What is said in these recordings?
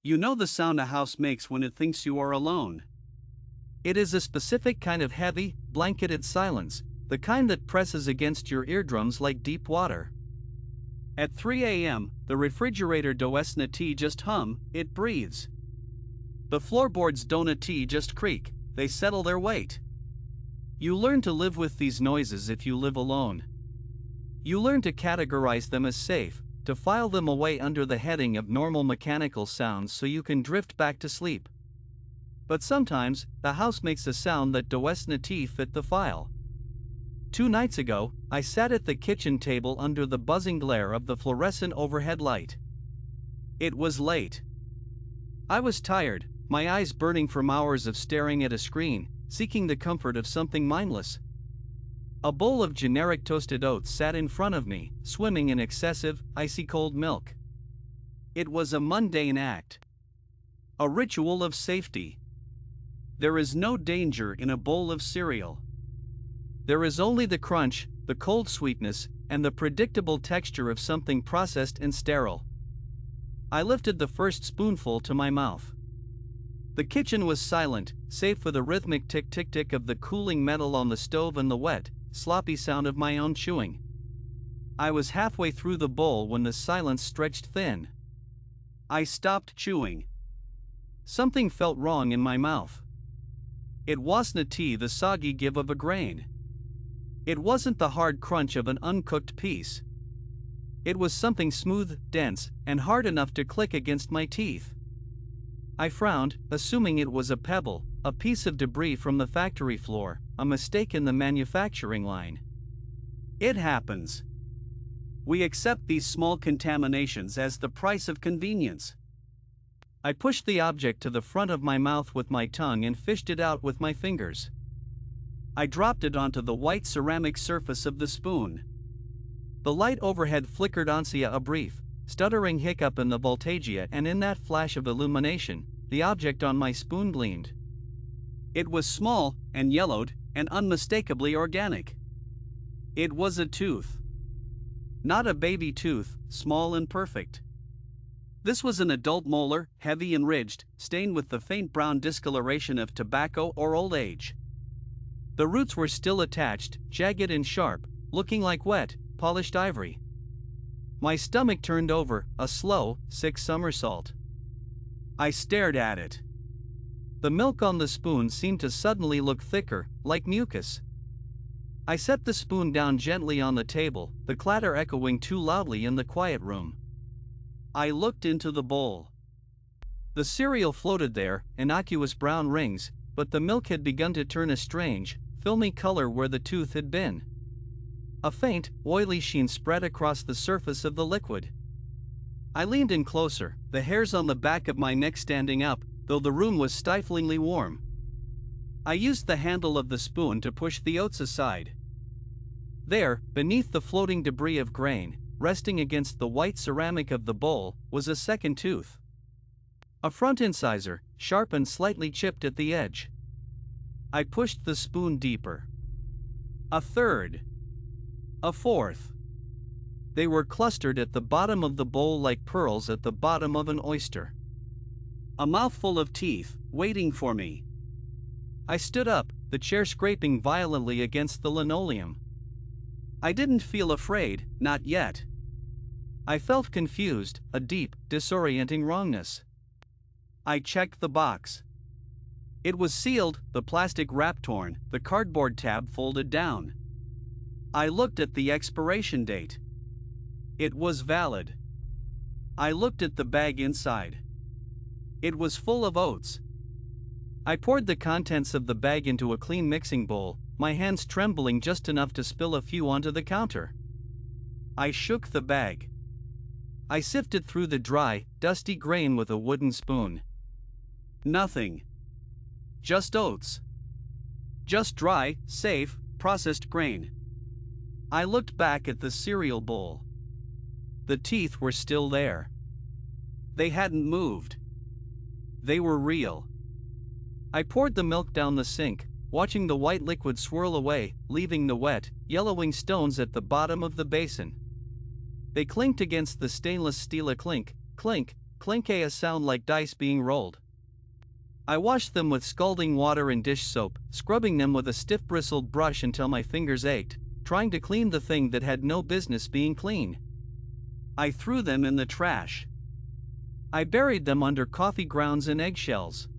You know the sound a house makes when it thinks you are alone. It is a specific kind of heavy, blanketed silence, the kind that presses against your eardrums like deep water. At 3 a.m., the refrigerator does not just hum, it breathes. The floorboards don't just creak, they settle their weight. You learn to live with these noises if you live alone. You learn to categorize them as safe, to file them away under the heading of normal mechanical sounds so you can drift back to sleep. But sometimes, the house makes a sound that does not fit the file. 2 nights ago, I sat at the kitchen table under the buzzing glare of the fluorescent overhead light. It was late. I was tired, my eyes burning from hours of staring at a screen, seeking the comfort of something mindless. A bowl of generic toasted oats sat in front of me, swimming in excessive, icy cold milk. It was a mundane act. A ritual of safety. There is no danger in a bowl of cereal. There is only the crunch, the cold sweetness, and the predictable texture of something processed and sterile. I lifted the first spoonful to my mouth. The kitchen was silent, save for the rhythmic tick-tick-tick of the cooling metal on the stove and the wet, sloppy sound of my own chewing. I was halfway through the bowl when the silence stretched thin. I stopped chewing. Something felt wrong in my mouth. It wasn't the soggy give of a grain. It wasn't the hard crunch of an uncooked piece. It was something smooth, dense, and hard enough to click against my teeth. I frowned, assuming it was a pebble, a piece of debris from the factory floor, a mistake in the manufacturing line. It happens. We accept these small contaminations as the price of convenience. I pushed the object to the front of my mouth with my tongue and fished it out with my fingers. I dropped it onto the white ceramic surface of the spoon. The light overhead flickered onto a brief, stuttering hiccup in the voltagia, and in that flash of illumination, the object on my spoon gleamed. It was small, and yellowed, and unmistakably organic. It was a tooth. Not a baby tooth, small and perfect. This was an adult molar, heavy and ridged, stained with the faint brown discoloration of tobacco or old age. The roots were still attached, jagged and sharp, looking like wet, polished ivory. My stomach turned over, a slow, sick somersault. I stared at it. The milk on the spoon seemed to suddenly look thicker, like mucus. I set the spoon down gently on the table, the clatter echoing too loudly in the quiet room. I looked into the bowl. The cereal floated there, innocuous brown rings, but the milk had begun to turn a strange, filmy color where the tooth had been. A faint, oily sheen spread across the surface of the liquid. I leaned in closer, the hairs on the back of my neck standing up, though the room was stiflingly warm. I used the handle of the spoon to push the oats aside. There, beneath the floating debris of grain, resting against the white ceramic of the bowl, was a second tooth. A front incisor, sharp and slightly chipped at the edge. I pushed the spoon deeper. A third. A fourth. They were clustered at the bottom of the bowl like pearls at the bottom of an oyster. A mouthful of teeth, waiting for me. I stood up, the chair scraping violently against the linoleum. I didn't feel afraid, not yet. I felt confused, a deep, disorienting wrongness. I checked the box. It was sealed, the plastic wrap torn, the cardboard tab folded down. I looked at the expiration date. It was valid. I looked at the bag inside. It was full of oats. I poured the contents of the bag into a clean mixing bowl, my hands trembling just enough to spill a few onto the counter. I shook the bag. I sifted through the dry, dusty grain with a wooden spoon. Nothing. Just oats. Just dry, safe, processed grain. I looked back at the cereal bowl. The teeth were still there. They hadn't moved. They were real. I poured the milk down the sink, watching the white liquid swirl away, leaving the wet, yellowing stones at the bottom of the basin. They clinked against the stainless steel, clink, clink, clink a sound like dice being rolled. I washed them with scalding water and dish soap, scrubbing them with a stiff bristled brush until my fingers ached, trying to clean the thing that had no business being clean. I threw them in the trash. I buried them under coffee grounds and eggshells.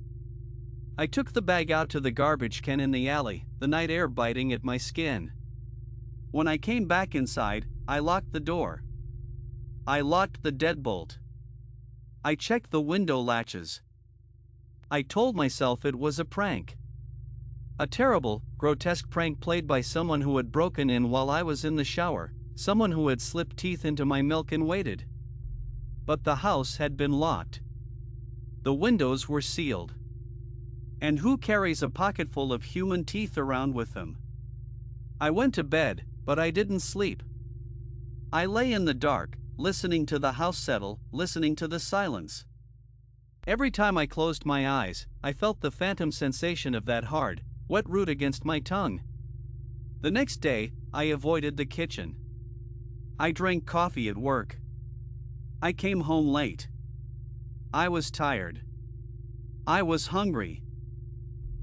I took the bag out to the garbage can in the alley, the night air biting at my skin. When I came back inside, I locked the door. I locked the deadbolt. I checked the window latches. I told myself it was a prank. A terrible, grotesque prank played by someone who had broken in while I was in the shower, someone who had slipped teeth into my milk and waited. But the house had been locked. The windows were sealed. And who carries a pocketful of human teeth around with them? I went to bed, but I didn't sleep. I lay in the dark, listening to the house settle, listening to the silence. Every time I closed my eyes, I felt the phantom sensation of that hard, wet root against my tongue. The next day, I avoided the kitchen. I drank coffee at work. I came home late. I was tired. I was hungry.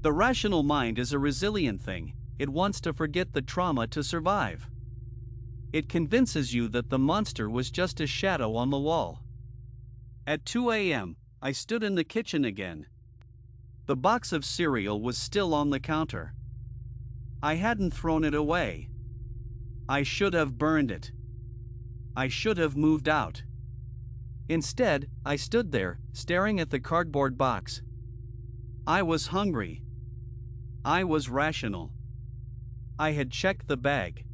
The rational mind is a resilient thing. It wants to forget the trauma to survive. It convinces you that the monster was just a shadow on the wall. At 2 a.m., I stood in the kitchen again. The box of cereal was still on the counter. I hadn't thrown it away. I should have burned it. I should have moved out. Instead, I stood there, staring at the cardboard box. I was hungry. I was rational. I had checked the bag.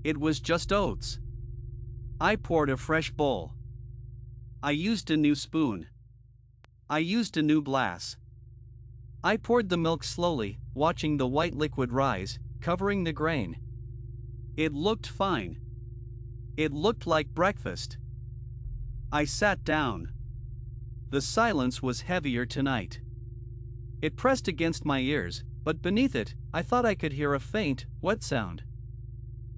It was just oats. I poured a fresh bowl. I used a new spoon. I used a new glass. I poured the milk slowly, watching the white liquid rise, covering the grain. It looked fine. It looked like breakfast. I sat down. The silence was heavier tonight. It pressed against my ears, but beneath it, I thought I could hear a faint, wet sound.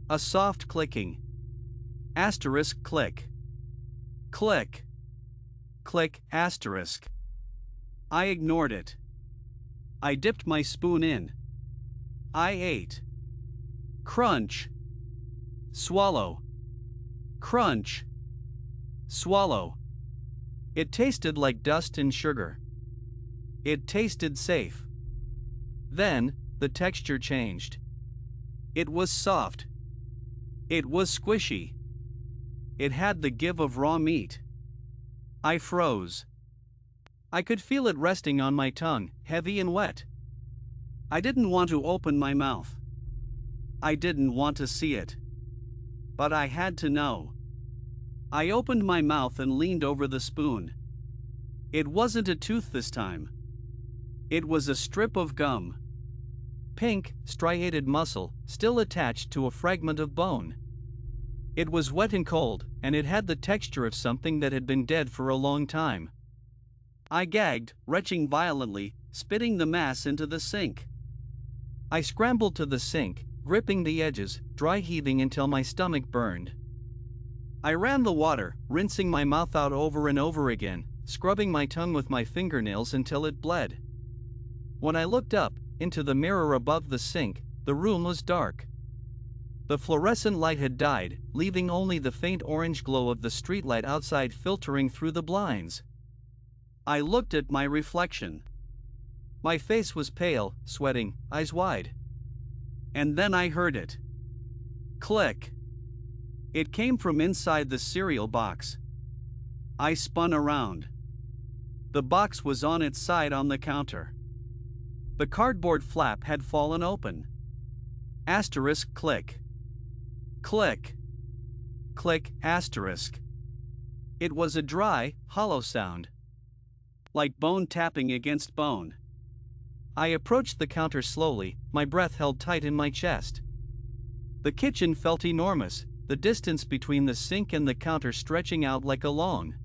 A soft clicking. Asterisk click. Click. Click asterisk. I ignored it. I dipped my spoon in. I ate. Crunch. Swallow. Crunch. Swallow. It tasted like dust and sugar. It tasted safe. Then, the texture changed. It was soft. It was squishy. It had the give of raw meat. I froze. I could feel it resting on my tongue, heavy and wet. I didn't want to open my mouth. I didn't want to see it. But I had to know. I opened my mouth and leaned over the spoon. It wasn't a tooth this time. It was a strip of gum. Pink, striated muscle, still attached to a fragment of bone. It was wet and cold, and it had the texture of something that had been dead for a long time. I gagged, retching violently, spitting the mass into the sink. I scrambled to the sink, gripping the edges, dry heaving until my stomach burned. I ran the water, rinsing my mouth out over and over again, scrubbing my tongue with my fingernails until it bled. When I looked up, into the mirror above the sink, the room was dark. The fluorescent light had died, leaving only the faint orange glow of the streetlight outside filtering through the blinds. I looked at my reflection. My face was pale, sweating, eyes wide. And then I heard it. Click. It came from inside the cereal box. I spun around. The box was on its side on the counter. The cardboard flap had fallen open. Asterisk click. Click. Click asterisk. It was a dry, hollow sound. Like bone tapping against bone. I approached the counter slowly, my breath held tight in my chest. The kitchen felt enormous, the distance between the sink and the counter stretching out like a long,